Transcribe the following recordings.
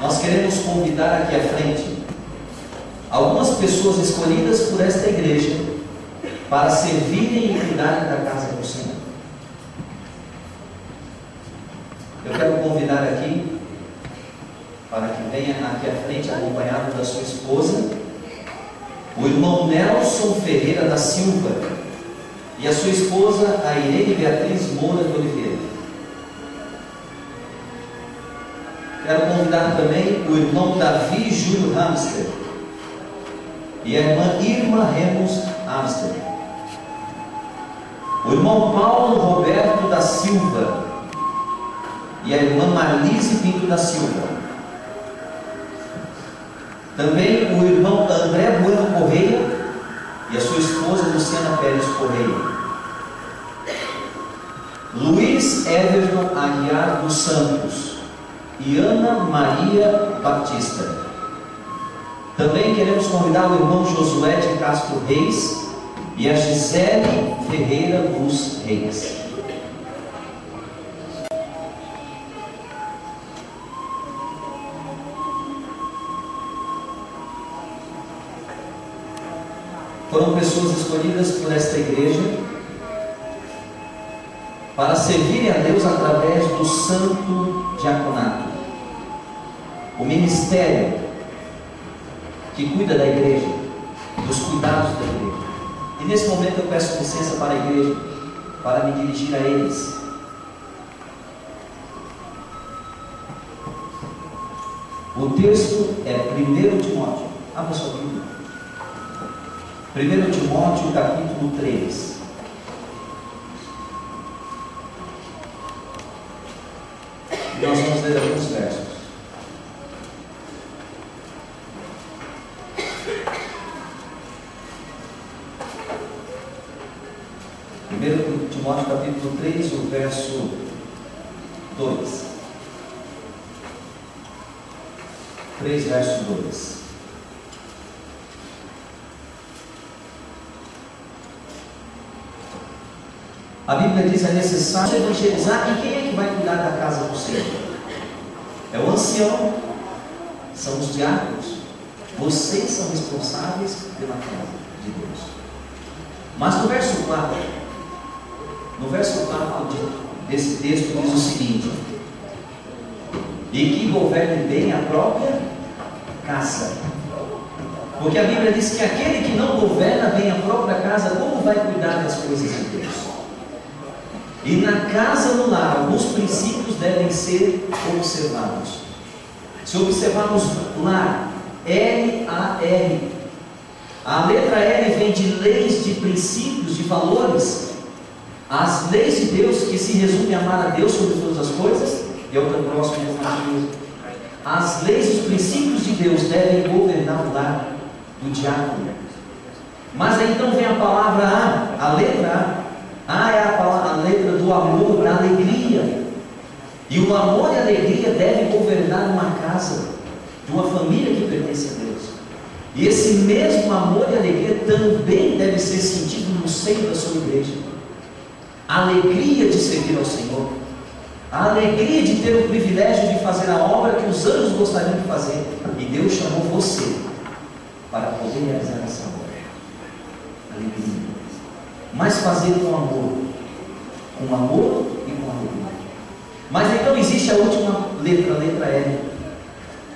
nós queremos convidar aqui à frente algumas pessoas escolhidas por esta igreja para servirem e cuidarem da casa do Senhor. Eu quero convidar aqui para que venha aqui à frente, acompanhado da sua esposa, o irmão Nelson Ferreira da Silva e a sua esposa, a Irene Beatriz Moura de Oliveira. Quero convidar também o irmão Davi Júlio Hamster e a irmã Irma Remos Hamster, o irmão Paulo Roberto da Silva e a irmã Marlise Pinto da Silva, também o irmão André Bueno Correia e a sua esposa Luciana Pérez Correia, Luiz Everton Aguiar dos Santos e Ana Maria Batista. Também queremos convidar o irmão Josué de Castro Reis e a Gisele Ferreira Luz Reis. Foram pessoas escolhidas por esta igreja para servirem a Deus através do santo diaconato, o ministério que cuida da igreja, dos cuidados da igreja. E nesse momento eu peço licença para a igreja, para me dirigir a eles. O texto é 1 Timóteo. Abra sua Bíblia. 1 Timóteo capítulo 3. E nós vamos ler alguns versos. Timóteo capítulo 3, o verso 2. 3 verso 2. A Bíblia diz: é necessário evangelizar. E quem é que vai cuidar da casa do Senhor? É o ancião, são os diáconos. Vocês são responsáveis pela casa de Deus. Mas no verso 4, desse texto diz o seguinte: e que governe bem a própria casa. Porque a Bíblia diz que aquele que não governa bem a própria casa, como vai cuidar das coisas de Deus? E na casa, no lar, alguns princípios devem ser observados. Se observarmos lar, L-A-R, a letra L vem de leis, de princípios, de valores. As leis de Deus, que se resumem a amar a Deus sobre todas as coisas, e é o próximo. As leis e os princípios de Deus devem governar o lar do diácono. Mas aí então vem a palavra A, a letra A. A é a letra do amor, da alegria. E o amor e a alegria devem governar uma casa, de uma família que pertence a Deus. E esse mesmo amor e alegria também deve ser sentido no seio da sua igreja. A alegria de servir ao Senhor, a alegria de ter o privilégio de fazer a obra que os anjos gostariam de fazer. E Deus chamou você para poder realizar essa obra. Alegria. Mas fazer com amor e com alegria. Mas então existe a última letra, a letra L,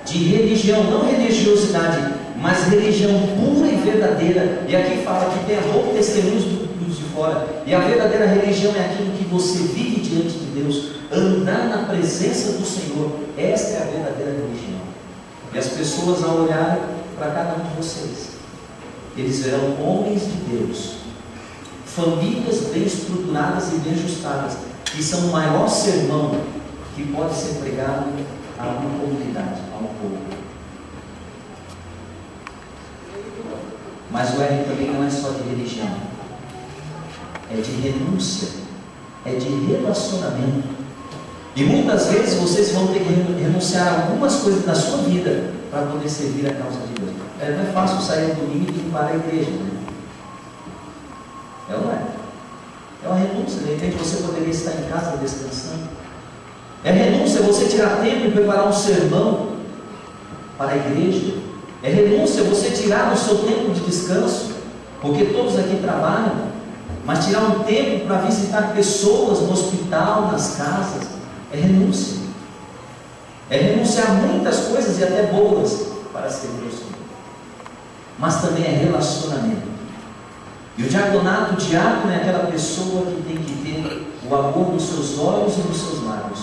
de religião, não religiosidade, mas religião pura e verdadeira. E aqui fala que tem pouco testemunhos dos de fora. E a verdadeira religião é aquilo que você vive diante de Deus, andar na presença do Senhor. Esta é a verdadeira religião. E as pessoas, ao olharem para cada um de vocês, eles verão homens de Deus, famílias bem estruturadas e bem ajustadas, que são o maior sermão que pode ser pregado a uma comunidade, a um povo. Mas o R também não é só de religião, é de renúncia, é de relacionamento. E muitas vezes vocês vão ter que renunciar a algumas coisas da sua vida para poder servir a causa de Deus. Não é fácil sair do domingo e ir para a igreja, né? É ou não é? É uma renúncia. De repente você poderia estar em casa descansando. É renúncia você tirar tempo e preparar um sermão para a igreja. É renúncia você tirar do seu tempo de descanso, porque todos aqui trabalham, mas tirar um tempo para visitar pessoas no hospital, nas casas, é renúncia. É renunciar a muitas coisas e até boas para servir ao Senhor. Mas também é relacionamento. E o diaconato, o diácono é aquela pessoa que tem que ter o amor nos seus olhos e nos seus lábios.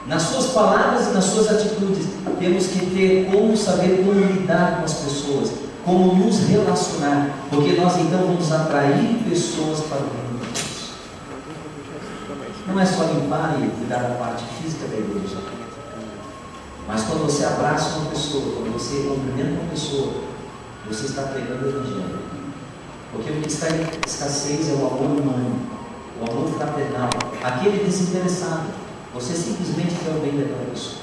Nas suas palavras e nas suas atitudes, temos que ter como saber como lidar com as pessoas, como nos relacionar, porque nós então vamos atrair pessoas para o reino de Deus. Não é só limpar e cuidar da parte física da igreja, mas quando você abraça uma pessoa, quando você cumprimenta uma pessoa, você está pregando o Evangelho. Porque o que está em escassez é o amor humano, o amor fraternal, aquele desinteressado. Você simplesmente quer o bem daquela pessoa.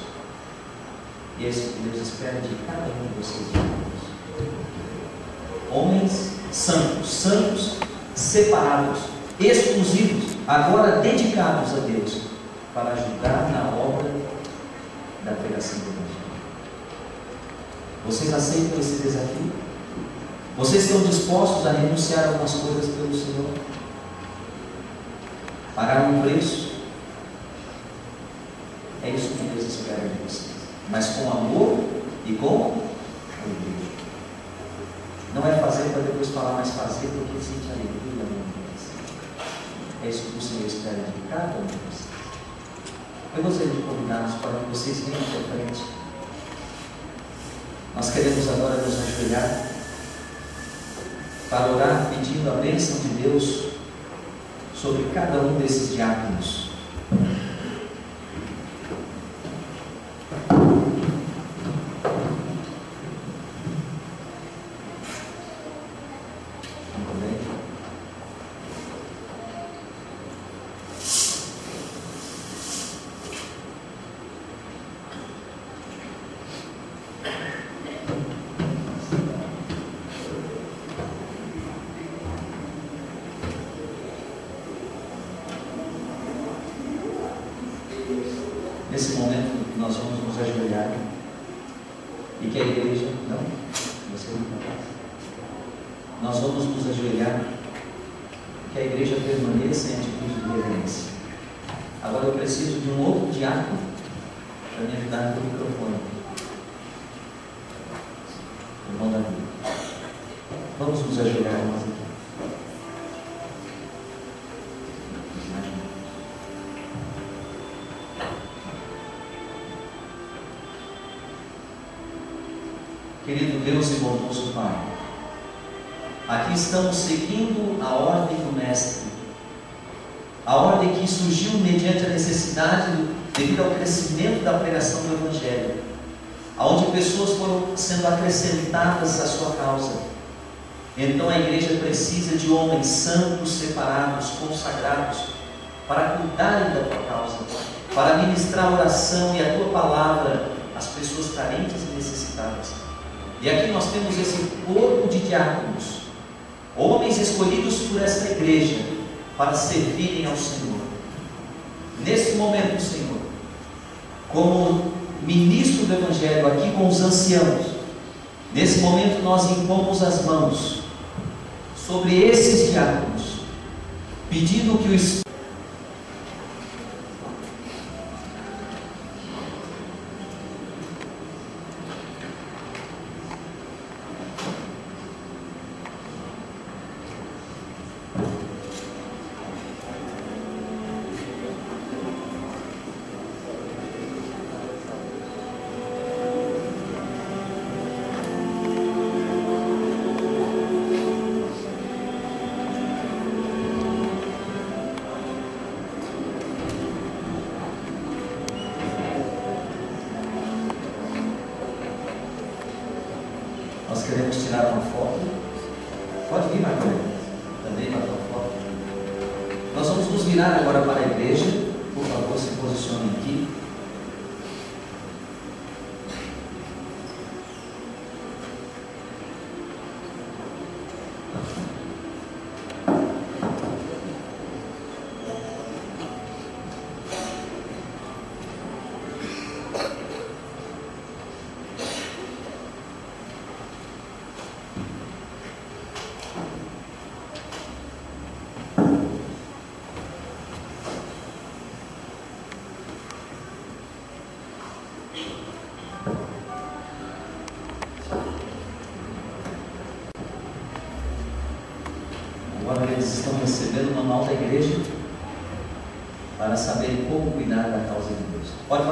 E é isso que Deus espera de cada um de vocês. Homens santos, santos, separados, exclusivos, agora dedicados a Deus, para ajudar na obra da pregação do Evangelho. Vocês aceitam esse desafio? Vocês estão dispostos a renunciar a algumas coisas pelo Senhor? Pagar um preço? É isso que Deus espera de vocês. Mas com amor e com alegria. Não é fazer para depois falar, mas fazer porque sente alegria no coração. É isso que o Senhor espera de cada um de vocês. Eu gostaria de convidá-los para que vocês venham à frente. Nós queremos agora nos ajoelhar para orar pedindo a bênção de Deus sobre cada um desses diáconos. Nesse momento, nós vamos nos ajoelhar e que a igreja, não, você não capaz. Nós vamos nos ajoelhar e que a igreja permaneça em atitude de reverência. Agora eu preciso de um outro diácono para me ajudar com o microfone. Irmão Davi, vamos nos ajoelhar nós aqui. Querido Deus e bondoso Pai, aqui estamos seguindo a ordem do Mestre, a ordem que surgiu mediante a necessidade devido ao crescimento da pregação do Evangelho, onde pessoas foram sendo acrescentadas à sua causa. Então a igreja precisa de homens santos, separados, consagrados, para cuidarem da tua causa, para ministrar oração e a tua palavra às pessoas carentes e necessitadas. E aqui nós temos esse corpo de diáconos, homens escolhidos por esta igreja para servirem ao Senhor. Nesse momento, Senhor, como ministro do Evangelho aqui com os anciãos, nesse momento nós impomos as mãos sobre esses diáconos, pedindo que o Espírito Nós queremos tirar uma foto. Pode vir, Margarida. Também para uma foto. Nós vamos nos virar agora para a igreja. Por favor, se posicione aqui. estão recebendo o manual da igreja para saberem como cuidar da causa de Deus. Pode